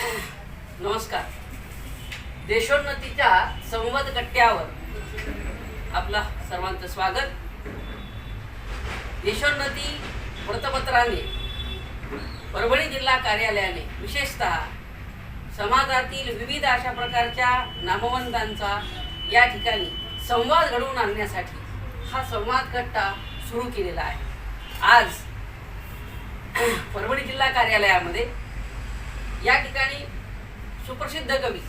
नमस्कार. देशोन्नतीच्या संवाद कट्ट्यावर आपला सर्वांचं स्वागत. देशोन्नती वृत्तपत्राने परभणी जिल्हा कार्यालयाने विशेषतः समाजातील विविध अशा प्रकारच्या नामवंतांचा या ठिकाणी संवाद घडवून आणण्यासाठी हा संवाद कट्टा सुरू केलेला आहे. आज परभणी जिल्हा कार्यालयामध्ये या ठिकाणी सुप्रसिद्ध कवी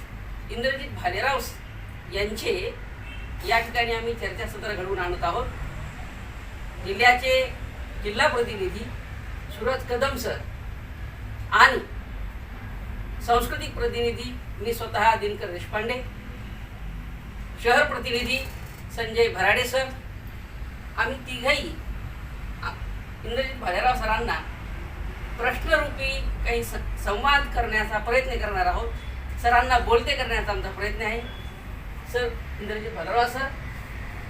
इंद्रजित भालेराव यांचे या ठिकाणी आम्ही चर्चासत्र घडवून आणत आहोत. जिल्ह्याचे जिल्हा प्रतिनिधी सूरज कदम सर आणि सांस्कृतिक प्रतिनिधी मी स्वतः दिनकर देशपांडे, शहर प्रतिनिधी संजय भराडे सर, आम्ही तिघही इंद्रजित भालेराव सरांना प्रश्नरूपी काही संवाद करण्याचा प्रयत्न करणार आहोत. सरांना बोलते करण्याचा आमचा प्रयत्न आहे. सर, इंद्रजित भालेराव सर,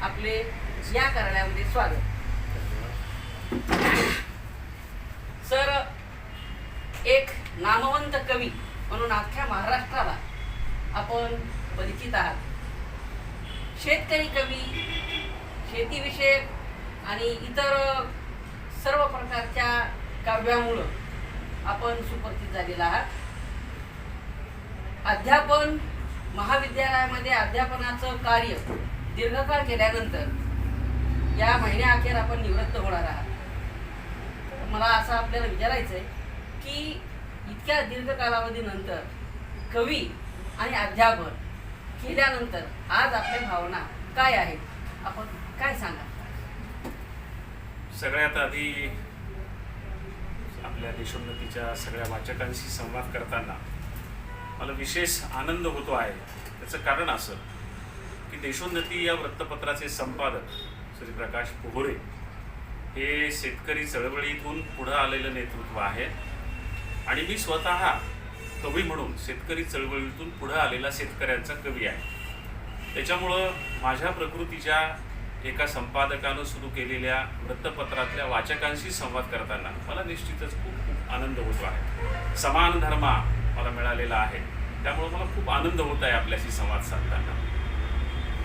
आपले या कार्यालयामध्ये स्वागत. सर, एक नामवंत कवी म्हणून अख्ख्या महाराष्ट्राला आपण परिचित आहात. शेतकरी कवी, शेतीविषयक आणि इतर सर्व प्रकारच्या काव्यामुळं आपण सुपरिचित झालेला आहात. अध्यापन महाविद्यालयामध्ये अध्यापनाचं कार्य दीर्घकाळ केल्यानंतर या महिन्याअखेर आपण निवृत्त होणार आहात. तर मला असं आपल्याला विचारायचं आहे की इतक्या दीर्घ कालावधीनंतर कवी आणि अध्यापन केल्यानंतर आज आपल्या भावना काय आहेत, आपण काय सांगा? सगळ्यात आधी आपल्या देशोन्नतीच्या सगळ्या वाचकांशी संवाद करताना मला विशेष आनंद होतो आहे. त्याचं कारण असं की देशोन्नती या वृत्तपत्राचे संपादक श्री प्रकाश पोहरे हे शेतकरी चळवळीतून पुढं आलेलं नेतृत्व आहे आणि मी स्वतः कवी म्हणून शेतकरी चळवळीतून पुढं आलेला शेतकऱ्यांचा कवी आहे. त्याच्यामुळं माझ्या प्रकृतीच्या एका संपादकानं सुरू केलेल्या वृत्तपत्रातल्या वाचकांशी संवाद करताना मला निश्चितच खूप आनंद होतो आहे. समान धर्मा मला मिळालेला आहे, त्यामुळे मला खूप आनंद होत आहे आपल्याशी संवाद साधताना.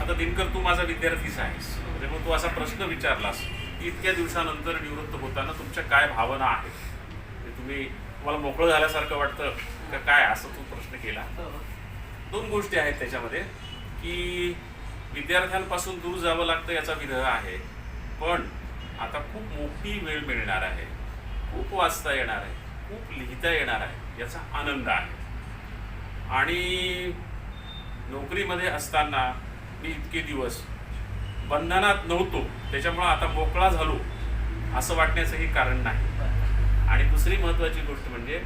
आता दिनकर, तू माझा विद्यार्थीच आहेस, त्यामुळे तू असा प्रश्न विचारलास की इतक्या दिवसानंतर निवृत्त होताना तुमच्या काय भावना आहेत, तुम्हाला मोकळं झाल्यासारखं वाटतं का काय, असं तू प्रश्न केला. दोन गोष्टी आहेत त्याच्यामध्ये की विद्यार्थ्यांपासून दूर जावं लागतं याचा विरह आहे, पण आता खूप मोठी वेळ मिळणार आहे, खूप वाचता येणार आहे, खूप लिहिता येणार आहे याचा आनंद आहे. आणि नोकरीमध्ये असताना मी इतके दिवस बंधनात नव्हतो, त्याच्यामुळं आता मोकळा झालो असं वाटण्याचंही कारण नाही. आणि दुसरी महत्त्वाची गोष्ट म्हणजे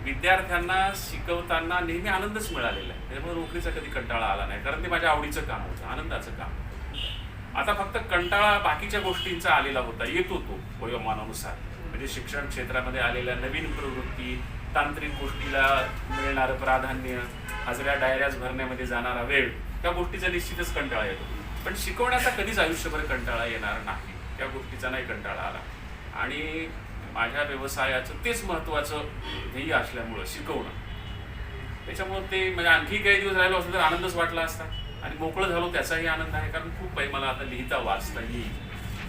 विद्यार्थ्यांना शिकवताना नेहमी आनंदच मिळालेला आहे, त्यामुळे नोकरीचा कधी कंटाळा आला नाही, कारण ते माझ्या आवडीचं काम होतं, आनंदाचं काम होतं. आता फक्त कंटाळा बाकीच्या गोष्टींचा आलेला होता, येतो तो वयोमानानुसार, म्हणजे शिक्षण क्षेत्रामध्ये आलेल्या नवीन प्रवृत्ती, तांत्रिक गोष्टीला मिळणारं प्राधान्य, हजऱ्या डायऱ्याज भरण्यामध्ये जाणारा वेळ, त्या गोष्टीचा निश्चितच कंटाळा येतो. पण शिकवण्याचा कधीच आयुष्यभर कंटाळा येणार नाही, त्या गोष्टीचा नाही कंटाळा आला. आणि माझ्या व्यवसायाचं तेच महत्त्वाचं ध्येय असल्यामुळं शिकवणं, त्याच्यामुळं ते म्हणजे आणखी काही दिवस राहिलो असं तर आनंदच वाटला असता. आणि मोकळं झालो त्याचाही आनंद आहे, कारण खूप काही मला आता लिहिता वाचता येईल,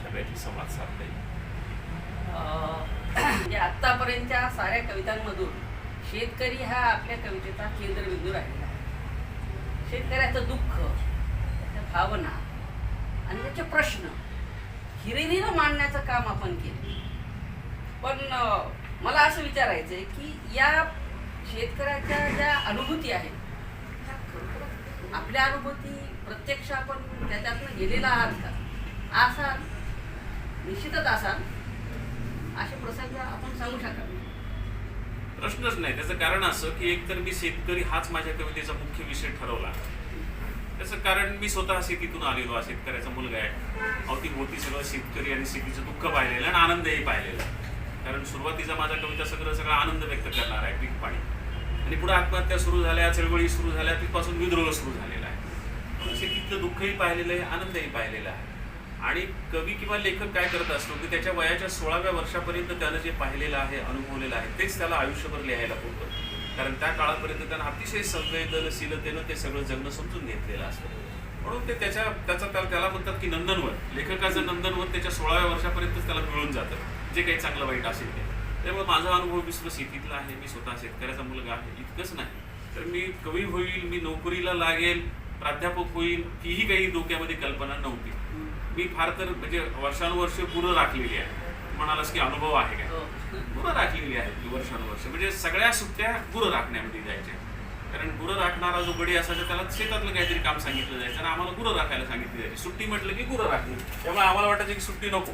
सगळ्याची संवाद साधता येईल. म्हणजे आत्तापर्यंतच्या साऱ्या कवितांमधून शेतकरी हा आपल्या कवितेचा केंद्रबिंदू राहिलेला आहे. शेतकऱ्याचं दुःख, त्याच्या भावना आणि त्याचे प्रश्न हिरिरीनं मांडण्याचं काम आपण केलं. पण मला असं विचारायचं आहे की या शेतकऱ्याच्या ज्या अनुभूती आहेत त्या खरोखरच आपल्या अनुभूती प्रत्यक्ष आपण त्याच्यातनं गेलेला आहात का? असाल, निश्चितच असाल. असे प्रसंग आपण सांगू शकाल? प्रश्नच नाही. त्याचं कारण असं की एकतर मी शेतकरी हाच माझ्या कवितेचा मुख्य विषय ठरवला. त्याचं कारण मी स्वतः शेतीतून आलेलो आहे, शेतकऱ्याचा मुलगा आहे. अवतीभोवती सगळं शेतकरी आणि शेतीचं दुःख पाहिलेलं आणि आनंदही पाहिलेला आहे. कारण सुरुवातीचा माझा कविता सगळा आनंद व्यक्त करणार आहे, पीक पाणी, आणि पुढे आत्महत्या सुरू झाल्या, चळवळी सुरू झाल्या, तिथपासून विद्रोह सुरू झालेला आहे. शेतीतलं दुःखही पाहिलेलं आहे, आनंदही पाहिलेला आहे. आणि कवी किंवा लेखक काय करत असतो की त्याच्या वयाच्या 16व्या वर्षापर्यंत त्यानं जे पाहिलेलं आहे, अनुभवलेलं आहे, तेच त्याला आयुष्यभर लिहायला पुरतं. कारण त्या काळापर्यंत त्यांना अतिशय संवेदनशीलतेनं ते सगळं जगणं समजून घेतलेलं असतं. म्हणून ते त्याला म्हणतात की नंदनवन, लेखकाचं नंदनवन त्याच्या 16व्या वर्षापर्यंतच त्याला मिळून जातं जे काही चांगलं वाईट असेल ते. त्यामुळे माझा अनुभव विश्व शेतीतला आहे, मी स्वतः शेतकऱ्याचा मुलगा आहे. इतकंच नाही तर मी कवी होईल, मी नोकरीला लागेल, प्राध्यापक होईल, हीही काही डोक्यामध्ये कल्पना नव्हती. मी फार तर म्हणजे वर्षानुवर्ष गुरं राखलेली आहे. म्हणालास की अनुभव आहे काय? गुरं राखलेली आहेत वर्षानुवर्ष, म्हणजे सगळ्या सुट्ट्या गुरं राखण्यामध्ये जायच्या. कारण गुरं राखणारा जो गडी असायचा त्याला शेतातलं काहीतरी काम सांगितलं जायचं आणि आम्हाला गुरं राखायला सांगितली जायची. सुट्टी म्हटलं की गुरं राखली. त्यामुळे आम्हाला वाटायचं की सुट्टी नको.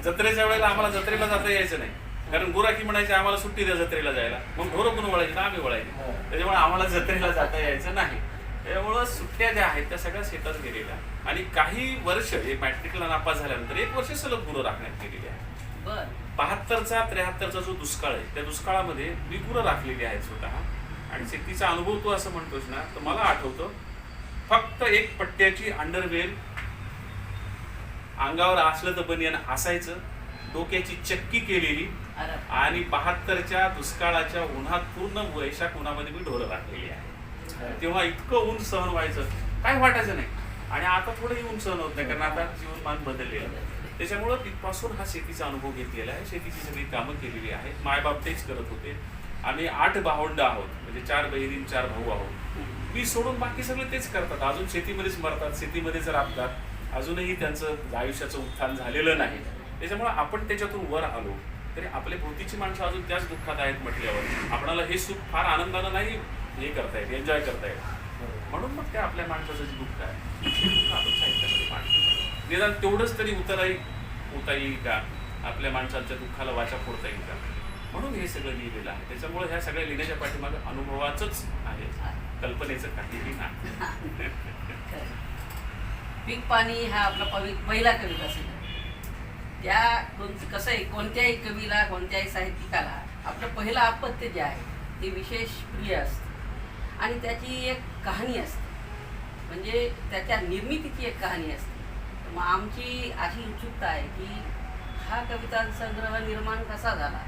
जत्रेच्या वेळेला आम्हाला जत्रेला जाता यायचं नाही, कारण गुराखी म्हणायचे आम्हाला सुट्टी द्या जत्रेला जायला. मग ढोरं कोण वळायची ना आम्ही वळायचे. त्याच्यामुळे आम्हाला जत्रेला जाता यायचं नाही. त्यामुळं सुट्ट्या ज्या आहेत त्या सगळ्या शेतात गेलेल्या. आणि काही वर्ष हे मॅट्रिकला नापास झाल्यानंतर 1 वर्ष सलग गुरं राखण्यात गेलेली आहे. 72चा 73चा जो दुष्काळ आहे त्या दुष्काळामध्ये मी गुरं राखलेली आहेत स्वतः. आणि शेतीचा अनुभव तू असं म्हणतोस ना, तर मला आठवतं फक्त एक पट्ट्याची अंडरवेअर, अंगावर असलं तर बनियान असायचं, डोक्याची चक्की केलेली आणि 72च्या दुष्काळाच्या उन्हात पूर्ण वैशाख उन्हामध्ये मी ढोरं राखलेली आहे. तेव्हा इतकं ऊन सहन व्हायचं काय वाटायचं नाही. आणि आता थोडंही ऊन सहन होत नाही, कारण आता जीवनमान बदललेलं. त्याच्यामुळं तिथपासून हा शेतीचा अनुभव घेतलेला आहे. शेतीची सगळी कामं केलेली आहेत. मायबाप तेच करत होते. आम्ही 8 भावंड आहोत, म्हणजे 4 बहिणी 4 भाऊ आहोत. मी सोडून बाकी सगळे तेच करतात. अजून शेतीमध्येच मरतात, शेतीमध्येच राबतात. अजूनही त्यांचं आयुष्याचं उत्थान झालेलं नाही. त्याच्यामुळे आपण त्याच्यातून वर आलो तरी आपल्या भोवतीची माणसं अजून त्याच दुःखात आहेत म्हटल्यावर आपणाला हे सुख फार आनंदानं नाही हे करता येत, एन्जॉय करता येत. म्हणून मग त्या आपल्या माणसाचं जे दुःख आहे आपण साहित्यामध्ये मांडतो. निदान तेवढंच तरी होता येईल का, आपल्या माणसांच्या दुःखाला वाचा फोडता येईल का, म्हणून हे सगळं लिहिलेलं आहे. त्याच्यामुळे ह्या सगळ्या लिहिण्याच्या पाठीमागं अनुभवाचंच आहे, कल्पनेचं काहीही नाही. पीक पाणी हा आपला पहिला कविता असेल. त्या कसं आहे, कोणत्याही कवीला कोणत्याही साहित्यिकाला आपलं पहिलं अपत्य जे आहे ते विशेष प्रिय असतं आणि त्याची एक कहाणी असते, म्हणजे त्याच्या निर्मितीची एक कहाणी असते. मग आमची अशी उत्सुकता आहे की हा कविता संग्रह निर्माण कसा झाला,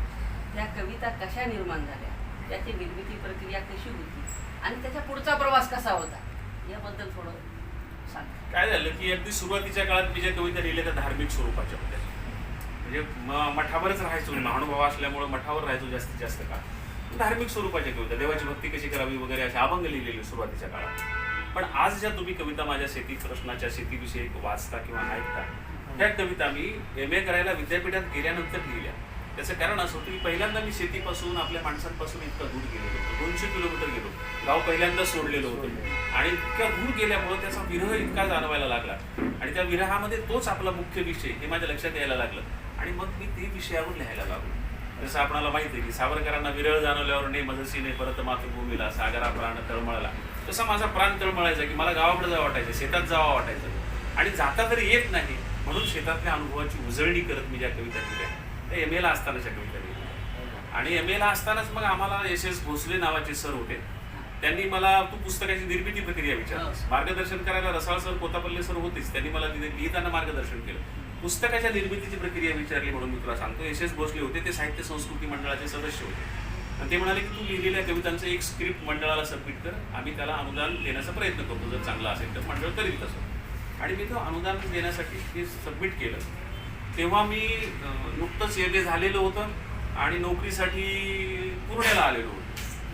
त्या कविता कशा निर्माण झाल्या, त्याची निर्मिती प्रक्रिया कशी होती आणि त्याचा पुढचा प्रवास कसा होता याबद्दल थोडं सांग. काय झालं की अगदी सुरुवातीच्या काळात मी ज्या कविता लिहिल्या त्या धार्मिक स्वरूपाच्या होत्या. म्हणजे मठावरच राहायचो, महानुभाव असल्यामुळे मठावर राहायचो जास्तीत जास्त काळ. धार्मिक स्वरूपाच्या कविता, देवाची भक्ती कशी करावी वगैरे असे अभंग लिहिलेले सुरुवातीच्या काळात. पण आज ज्या तुम्ही कविता माझ्या शेती प्रश्नाच्या शेतीविषयी वाचता किंवा ऐकता, त्या कविता मी MA करायला विद्यापीठात गेल्यानंतर लिहिल्या. त्याचं कारण असं होतं की पहिल्यांदा मी शेतीपासून आपल्या माणसांपासून इतका दूर गेलेलो होतो. 200 किलोमीटर गेलो, गाव पहिल्यांदा सोडलेलं होतं आणि इतक्या दूर गेल्यामुळं त्याचा विरह इतका जाणवायला लागला आणि त्या विरहामध्ये तोच आपला मुख्य विषय हे माझ्या लक्षात यायला लागलं आणि मग मी ते विषयावर लिहायला लागलो. जसं आपल्याला माहिती आहे की सावरकरांना विरह जाणवल्यावर ने मजसीने परत मातृभूमीला सागरा प्राण तळमळला, तसा माझा प्राण तळमळायचा की मला गावाकडे जावं वाटायचं, शेतात जावं वाटायचं आणि जाता तरी येत नाही. म्हणून शेतातल्या अनुभवाची उजळणी करत मी ज्या कविता लिहिल्या त्या MA ला असतानाच्या कविता लिहिल्या. आणि MA ला असतानाच मग आम्हाला SS भोसले नावाचे सर होते. त्यांनी मला तू पुस्तकाची निर्मिती प्रक्रिया विचारलीस, मार्गदर्शन करायला रसाळ सर कोतापल्ले सर होतेच, त्यांनी मला लिहिताना मार्गदर्शन केलं. पुस्तकाच्या निर्मितीची प्रक्रिया विचारली म्हणून मी तुला सांगतो. SS भोसले होते, ते साहित्य संस्कृती मंडळाचे सदस्य होते आणि ते म्हणाले की तू लिहिलेल्या कवितांचं एक स्क्रिप्ट मंडळाला सबमिट कर, आम्ही त्याला अनुदान देण्याचा प्रयत्न करतो, जर चांगला असेल तर मंडळ करील तसं. आणि मी तो अनुदान देण्यासाठी ते सबमिट केलं. तेव्हा मी नुकतंच MA झालेलं होतं आणि नोकरीसाठी पुण्याला आलेलो होतो.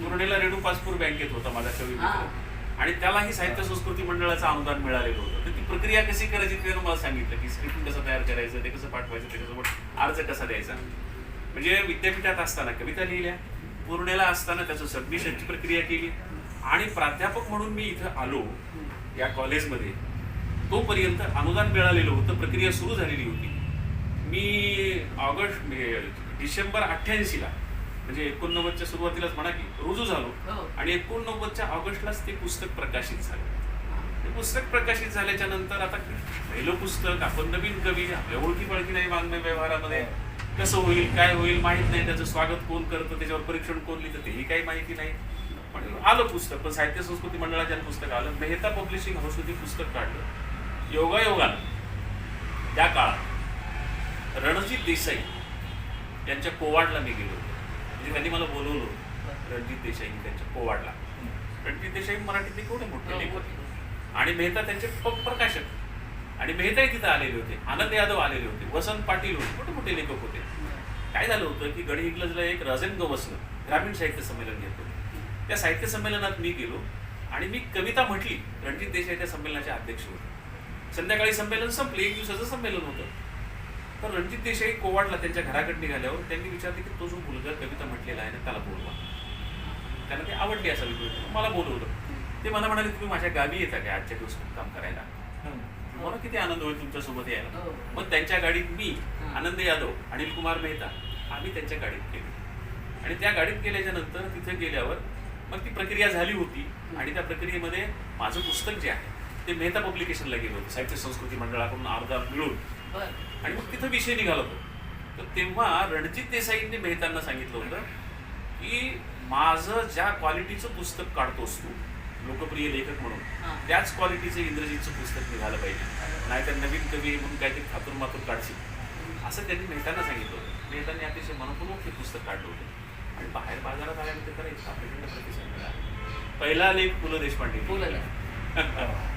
पुण्याला रेणू पासपूर बँकेत होता माझा कवी मित्र आणि त्यालाही साहित्य संस्कृती मंडळाचं अनुदान मिळालेलं होतं. तर ती प्रक्रिया कशी करायची त्यानं मला सांगितलं की स्क्रिप्ट कसं तयार करायचं, ते कसं पाठवायचं, त्याच्यासोबत अर्ज कसा द्यायचा. म्हणजे विद्यापीठात असताना कविता लिहिल्या, पुण्याला असताना त्याचं सबमिशनची प्रक्रिया केली आणि प्राध्यापक म्हणून मी इथं आलो या कॉलेजमध्ये. तोपर्यंत अनुदान मिळालेलं होतं, प्रक्रिया सुरू झालेली होती. मी डिसेंबर 88ला म्हणजे 89च्या सुरुवातीलाच म्हणा की रुजू झालो आणि 89च्या ऑगस्टलाच ते पुस्तक प्रकाशित झालं. ते पुस्तक प्रकाशित झाल्याच्या नंतर आता पहिलं पुस्तक, आपण नवीन कवी, आपल्या ओळखी पळखी नाही वाङ्मय व्यवहारामध्ये, कसं होईल काय होईल माहीत नाही, त्याचं स्वागत कोण करतं, त्याच्यावर परीक्षण कोण लिहितं तेही काही माहिती नाही. पण आलं पुस्तक, पण साहित्य संस्कृती मंडळाच्या पुस्तक आलं. मेहता पब्लिशिंग हाऊसमध्ये पुस्तक काढलं. योगायोगानं त्या काळात रणजित देसाई यांच्या कोवाडला मी गेलो. म्हणजे त्यांनी मला बोलवलं, रणजित देसाई त्यांच्या पोवाडला. रणजित देसाई मराठीतले केवढे मोठे लेखक आणि मेहता त्यांचे प्रकाशक आणि मेहताही तिथं आलेले होते, आनंद यादव आलेले होते, वसंत पाटील होते, मोठे मोठे लेखक होते. काय झालं होतं की गडी इंग्लजला एक राजन गवसनं ग्रामीण साहित्य संमेलन घेत होते. त्या साहित्य संमेलनात मी गेलो आणि मी कविता म्हटली. रणजित देसाई त्या संमेलनाचे अध्यक्ष होते. संध्याकाळी संमेलन संपले, 1 दिवसाचं संमेलन होतं. तर रणजित देसाई कोवाडला त्यांच्या घराकडे निघाल्यावर त्यांनी विचारले की तो जो मुलगा कविता म्हटलेला आहे ना त्याला बोलवा. त्यांना ते आवडली असा विचार, मला बोलवलं. ते मला म्हणाले तुम्ही माझ्या गावी येता काय आजच्या दिवस काम करायला? मला किती आनंद होईल तुमच्यासोबत यायला. मग त्यांच्या गाडीत मी, आनंद यादव, अनिल कुमार मेहता आम्ही त्यांच्या गाडीत गेलो आणि त्या गाडीत गेल्याच्या नंतर तिथे गेल्यावर मग ती प्रक्रिया झाली होती आणि त्या प्रक्रियेमध्ये माझं पुस्तक जे आहे ते मेहता पब्लिकेशनला गेलो होतं, साहित्य संस्कृती मंडळाकडून अर्धा मिळून. आणि मग तिथं विषय निघाला होतो. तर तेव्हा रणजित देसाईंनी मेहतांना सांगितलं होतं की माझं ज्या क्वालिटीचं पुस्तक काढतोस तू लोकप्रिय लेखक म्हणून, त्याच क्वालिटीचं इंग्रजीचं पुस्तक निघालं पाहिजे, नाहीतर नवीन कवी म्हणून काहीतरी खातूर मातूर काढशील, असं त्यांनी मेहतांना सांगितलं होतं. मेहतांनी अतिशय मनपूर्वक हे पुस्तक काढलं होतं आणि बाहेर बाजारात आल्यानंतर त्याला इतका प्रचंड प्रतिसाद मिळाला. पहिला लेख पु ल देशपांडे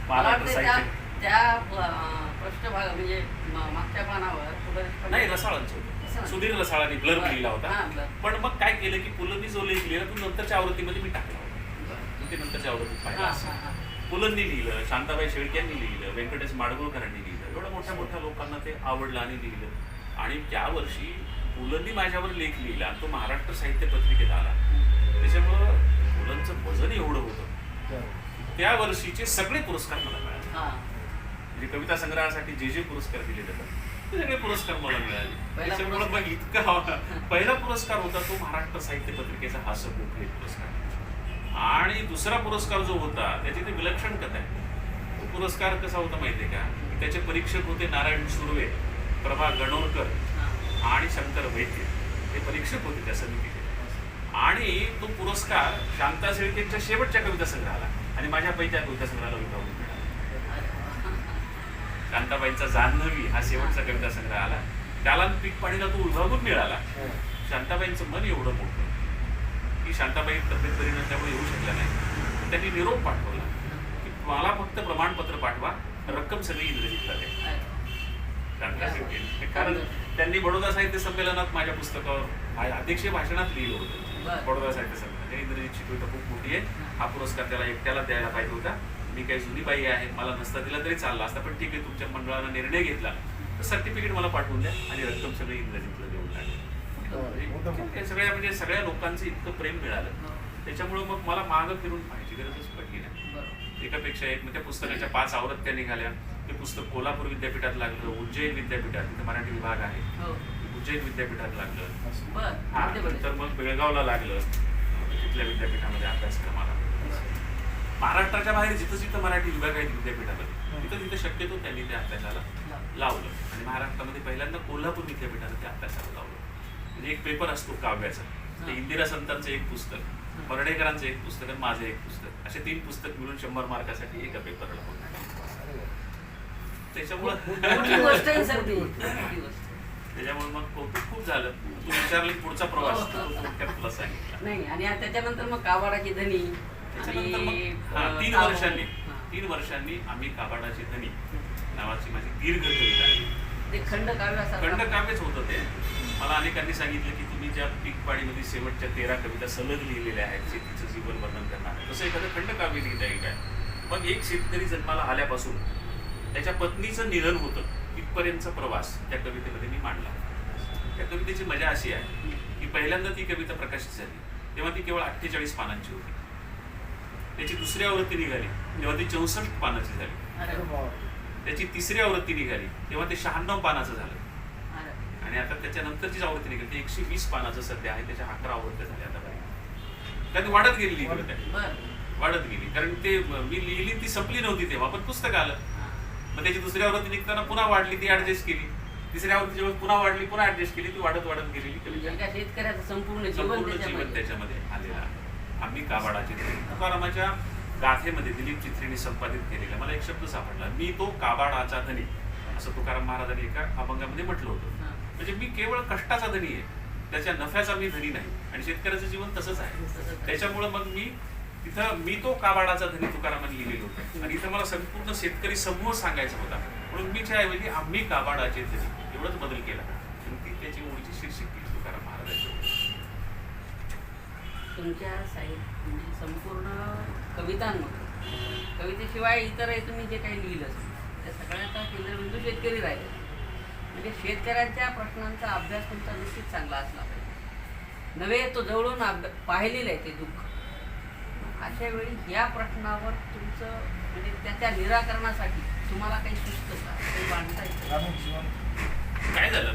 महाराष्ट्र साहित्य त्या पृष्ठभाग म्हणजे मागच्या पानावर नाही रसाळांचं होतं, सुधीर रसाळांनी ब्लर्ब लिहिला होता. पण मग काय केलं की पुलंनी जो लेख लिहिला तो नंतरच्या आवृत्तीमध्ये मी टाकला होता. ते नंतरच्या आवृत्तीत पाहिला. पुलंनी लिहिलं, शांताबाई शेळक्यांनी लिहिलं, व्यंकटेश माडगुळकरांनी लिहिलं. एवढ्या मोठ्या मोठ्या लोकांना ते आवडलं आणि लिहिलं. आणि त्या वर्षी पुलंनी माझ्यावर लेख लिहिला आणि तो महाराष्ट्र साहित्य पत्रिकेत आला. त्याच्यामुळं पुलंचं वजन एवढं होतं. त्या वर्षीचे सगळे पुरस्कार मला मिळाले. म्हणजे कविता संग्रहासाठी जे पुरस्कार दिले जातात ते सगळे पुरस्कार मला मिळाले. त्याच्यामुळे मग इतका पहिला पुरस्कार होता तो महाराष्ट्र साहित्य पत्रिकेचा हास्य कोकिळे पुरस्कार. आणि दुसरा पुरस्कार जो होता त्याची ते विलक्षण कथा आहे. तो पुरस्कार कसा होता माहितीये का? त्याचे परीक्षक होते नारायण सुर्वे, प्रभा गणोरकर आणि शंकर वैद्य. हे परीक्षक होते त्या समितीचे. आणि तो पुरस्कार शांता शेळकेंच्या शेवटच्या कविता संग्रहाला आणि माझ्या पहिल्या कविता संग्रहाला विभागून मिळाला. शांताबाईंचा जान्हवी हा शेवटचा कविता संग्रह आला, त्याला पीक पाणीला तो विभागून मिळाला. शांताबाईंचं मन एवढं मोठं की शांताबाई तब्येत बरी नसल्यामुळे येऊ शकल्या नाही. त्यांनी निरोप पाठवला की मला फक्त प्रमाणपत्र पाठवा, रक्कम सगळी इंग्रजीतला द्या. कारण त्यांनी बडोदा साहित्य संमेलनात माझ्या पुस्तकावर अध्यक्षीय भाषणात लिहिलं होतं. बडोदा साहित्य संमेलन इंग्रजीत शिकवता खूप मोठी आहे, हा पुरस्कार त्याला एकट्याला द्यायला पाहिजे होता. मी काही जुनी बाई आहे, मला नसता दिला तरी चालला असता, पण ठीक आहे तुमच्या मंडळानं निर्णय घेतला तर सर्टिफिकेट मला पाठवून द्या आणि रक्कम सगळी इंग्रजीतलं देऊन टाकली. सगळ्या म्हणजे सगळ्या लोकांचं इतकं प्रेम मिळालं. त्याच्यामुळे मग मला मागं फिरून पाहायची गरजच पडली नाही. एकापेक्षा एक म्हणजे त्या पुस्तकाच्या 5 आवृत्त्या निघाल्या. ते पुस्तक कोल्हापूर विद्यापीठात लागलं, उज्जैन विद्यापीठात, तिथे मराठी विभाग आहे, उज्जैन विद्यापीठात लागलं. हा नंतर मग बेळगावला लागलं, तिथल्या विद्यापीठामध्ये अभ्यासक्रमाला. महाराष्ट्राच्या बाहेर जिथं जिथं मराठी विभाग आहेत विद्यापीठामध्ये तिथं तिथं शक्यतो त्यांनी त्या अभ्यासाला लावलं. आणि महाराष्ट्रामध्ये पहिल्यांदा कोल्हापूर विद्यापीठानं त्या अभ्यासाला लावलं. म्हणजे एक पेपर असतो काव्याचा, ते इंदिरा संतांचं एक पुस्तक, वर्डेकरांचं एक पुस्तक आणि माझं एक पुस्तक, असे 3 पुस्तक मिळून 100 मार्कासाठी एका पेपरला होतं. त्याच्यामुळं मग कौतुक खूप झालं. तू विचारली पुढचा प्रवास तुला सांगितला नाही. आणि त्याच्यानंतर मग कावाडाची धनी. त्याच्यानंतर मग 3 वर्षांनी आम्ही काबाडाची धनी नावाची माझी दीर्घ कविता आहे. खंडकाव्यच होतं ते. मला अनेकांनी सांगितलं की तुम्ही ज्या पीक पाणीमध्ये शेवटच्या 13 कविता सलग लिहिलेल्या आहेत शेतीचं जीवन वर्णन करणार, तसं एखादं खंडकाव्य लिहिता येईल काय? मग एक शेतकरी जन्माला आल्यापासून त्याच्या पत्नीचं निधन होतं इथपर्यंतचा प्रवास त्या कवितेमध्ये मी मांडला. त्या कवितेची मजा अशी आहे की पहिल्यांदा ती कविता प्रकाशित झाली तेव्हा ती केवळ 48 पानांची होती. त्याची दुसरी आवृत्ती निघाली तेव्हा ती 64 पानाची झाली. त्याची तिसरी आवृत्ती निघाली तेव्हा ते 96 पानाचं झालं. आणि आता त्याच्यानंतरची आवृत्ती निघाली ती 120 पानाचं सध्या आहे. त्याच्या 11 आवृत्त्या झाल्या आतापर्यंत. त्यात वाढत गेली वाढत गेली कारण ते मी लिहिली ती संपली नव्हती तेव्हा, पण पुस्तक आलं. मग त्याची दुसरी आवृत्ती निघताना पुन्हा वाढली, ती ऍडजस्ट केली. तिसऱ्या आवृत्ती जेव्हा पुन्हा वाढली, पुन्हा ऍडजस्ट केली, ती वाढत गेलेली कविता. शेतकऱ्याचं संपूर्ण जीवन त्याच्यामध्ये आलेला. आम्ही काबाडाची तुकारामाच्या गाथेमध्ये दिलीप चित्रेने संपादित केलेला मला एक शब्द सापडला, मी तो काबाडाचा धनी, असं तुकाराम महाराजांनी एका अभंगामध्ये म्हटलं होतं. म्हणजे मी केवळ कष्टाचा धनी आहे, त्याच्या नफ्याचा मी धनी नाही आणि शेतकऱ्याचं जीवन तसंच आहे. त्याच्यामुळं मग मी तो काबाडाचा धनी तुकारामांनी लिहिलेलं होतं आणि इथं मला संपूर्ण शेतकरी समूह सांगायचा होता म्हणून मी ऐवजी आम्ही काबाडाचे धनी एवढंच बदल केला आणि ती त्याची ओळीची शीर्षक केली तुकाराम महाराजांची. तुमच्या म्हणजे संपूर्ण कवितांमध्ये कवितेशिवाय इतरही तुम्ही जे काही लिहिलं त्या सगळ्याचा केंद्रबिंदू शेतकरी राहिले. म्हणजे शेतकऱ्यांच्या प्रश्नांचा अभ्यास तुमचा निश्चित चांगला असला पाहिजे. नव्हे तो जवळून पाहिलेलं आहे ते दुःख. अशा वेळी या प्रश्नावर तुमचं म्हणजे त्याच्या निराकरणासाठी तुम्हाला काही सुचतं का, काही मांडता येतं? काय झालं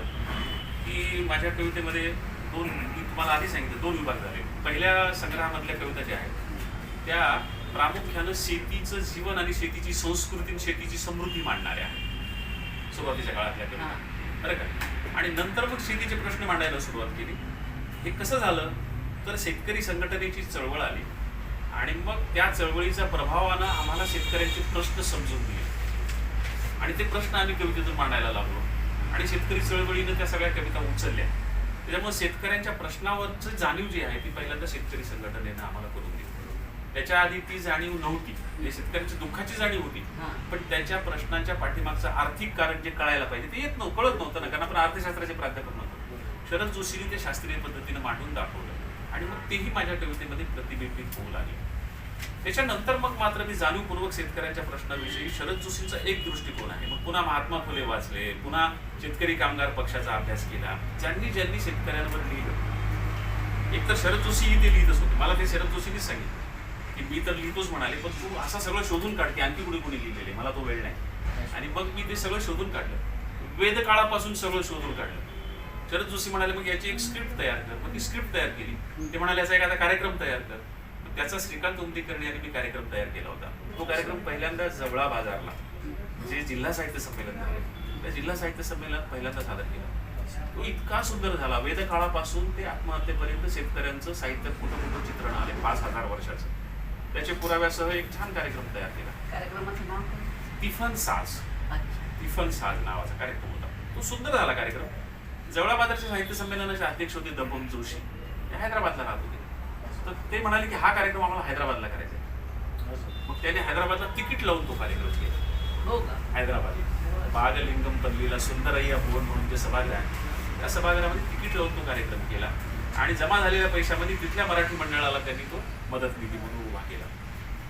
की माझ्या कवितेमध्ये मी तुम्हाला आधी सांगितलं 2 विभाग झाले. पहिल्या संग्रहामधल्या कविता ज्या आहेत त्या प्रामुख्यानं शेतीचं जीवन आणि शेतीची संस्कृती आणि शेतीची समृद्धी मांडणाऱ्या आहेत सुरुवातीच्या काळातल्या कविता, बरं का. आणि नंतर मग शेतीचे प्रश्न मांडायला सुरुवात केली. हे कसं झालं तर शेतकरी संघटनेची चळवळ आली आणि मग त्या चळवळीच्या प्रभावानं आम्हाला शेतकऱ्यांचे प्रश्न समजून दिले आणि ते प्रश्न आम्ही कवितेतून मांडायला लागलो आणि शेतकरी चळवळीनं त्या सगळ्या कविता उचलल्या. त्याच्यामुळे शेतकऱ्यांच्या प्रश्नावरची जाणीव जी आहे ती पहिल्यांदा शेतकरी संघटनेनं आम्हाला करून दिली. त्याच्या आधी ती जाणीव नव्हती. म्हणजे शेतकऱ्यांची दुःखाची जाणीव होती पण त्याच्या प्रश्नांच्या पाठीमागचं आर्थिक कारण जे कळायला पाहिजे ते कळत नव्हतं ना, कारण आपण अर्थशास्त्राचे प्राध्यापक नव्हतो. शरद जोशींनी ते शास्त्रीय पद्धतीनं मांडून दाखवलं आणि मग तेही माझ्या कवितेमध्ये प्रतिबिंबित होऊ लागले. त्याच्यानंतर मग मात्र मी जाणीवपूर्वक शेतकऱ्यांच्या प्रश्नाविषयी शरद जोशींचा एक दृष्टिकोन आहे. मग पुन्हा महात्मा फुले वाचले, पुन्हा शेतकरी कामगार पक्षाचा अभ्यास केला. ज्यांनी शेतकऱ्यांवर लिहिलं, एक तर शरद जोशीही ते लिहितच होते. मला ते शरद जोशींनीच सांगितलं की मी तर लिहितोच म्हणाले पण तू असं सगळं शोधून काढ की आणखी कुणी लिहिलेले, मला तो वेळ नाही. आणि मग मी ते सगळं शोधून काढलं, वेदकाळापासून सगळं शोधून काढलं. शरद जोशी म्हणाले मग याची एक स्क्रिप्ट तयार कर. मग ती स्क्रिप्ट तयार केली. ते म्हणाले याचा एखादा कार्यक्रम तयार कर. त्याचा श्रीकांत उमरीकर यांनी मी कार्यक्रम तयार केला होता. तो कार्यक्रम पहिल्यांदा जवळा बाजारला जे जिल्हा साहित्य संमेलन झालं त्या जिल्हा साहित्य संमेलनात पहिल्यांदा सादर केला. तो इतका सुंदर झाला. वेदकाळापासून ते आत्महत्येपर्यंत शेतकऱ्यांचं साहित्य कुठं चित्रण आले 5000 वर्षाचं. त्याच्या पुराव्यासह एक छान कार्यक्रम तयार केला. कार्यक्रमाचं नाव काय? तिफन साज नावाचा कार्यक्रम होता. तो सुंदर झाला कार्यक्रम. जवळा बाजारच्या साहित्य संमेलनाचे अध्यक्ष होते दबंग जोशी, ते हैदराबादला राहत होते. तर ते म्हणाले की हा कार्यक्रम आम्हाला हैदराबादला करायचा आहे. मग त्याने हैदराबादला तिकीट लावून तो कार्यक्रम केला. हो का? हैदराबादला बागलिंगम पल्लीला सुंदरय्या भुवन म्हणून जे सभागृह आहे त्या सभागृहामध्ये तिकीट लावून तो कार्यक्रम केला आणि जमा झालेल्या पैशामध्ये तिथल्या मराठी मंडळाला त्यांनी तो मदत निधी म्हणून उभा केला.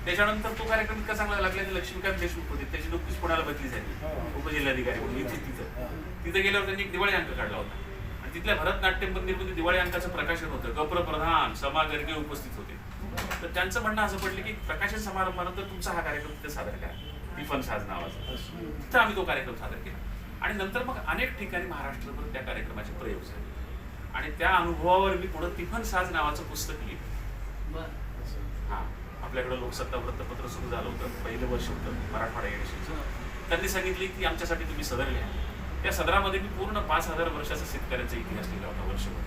त्याच्यानंतर तो कार्यक्रम इतका चांगला लागला की लक्ष्मीकांत देशमुख होते, त्याची नोकरीच पुण्याला बदली झाली उपजिल्हाधिकारी म्हणून. तिथं गेल्यावर त्यांनी एक दिवाळी अंक काढला होता आणि तिथल्या भरतनाट्यम मंदिरमध्ये दिवाळी अंकाचं प्रकाशन होतं. गप्र प्रधान सभागर्गे उपस्थित होते. तर त्यांचं म्हणणं असं पडलं की प्रकाशन समारंभानंतर तुमचा हा कार्यक्रम तिथे सादर करा, तिफन साज नावाचा. तिथं आम्ही तो कार्यक्रम सादर केला आणि नंतर मग अनेक ठिकाणी महाराष्ट्रभर त्या कार्यक्रमाचे प्रयोग झाले आणि त्या अनुभवावर मी पुढे तिफन साज नावाचं पुस्तक लिहिलं. हा, आपल्याकडे लोकसत्ता वृत्तपत्र सुरू झालं होतं, पहिलं वर्ष होतं मराठवाडा एडिशनचं. त्यांनी सांगितले की आमच्यासाठी तुम्ही सदर लिहा. त्या सदरामध्ये मी पूर्ण 5000 वर्षाचा शेतकऱ्यांचा इतिहास लिहिला होता वर्षभर.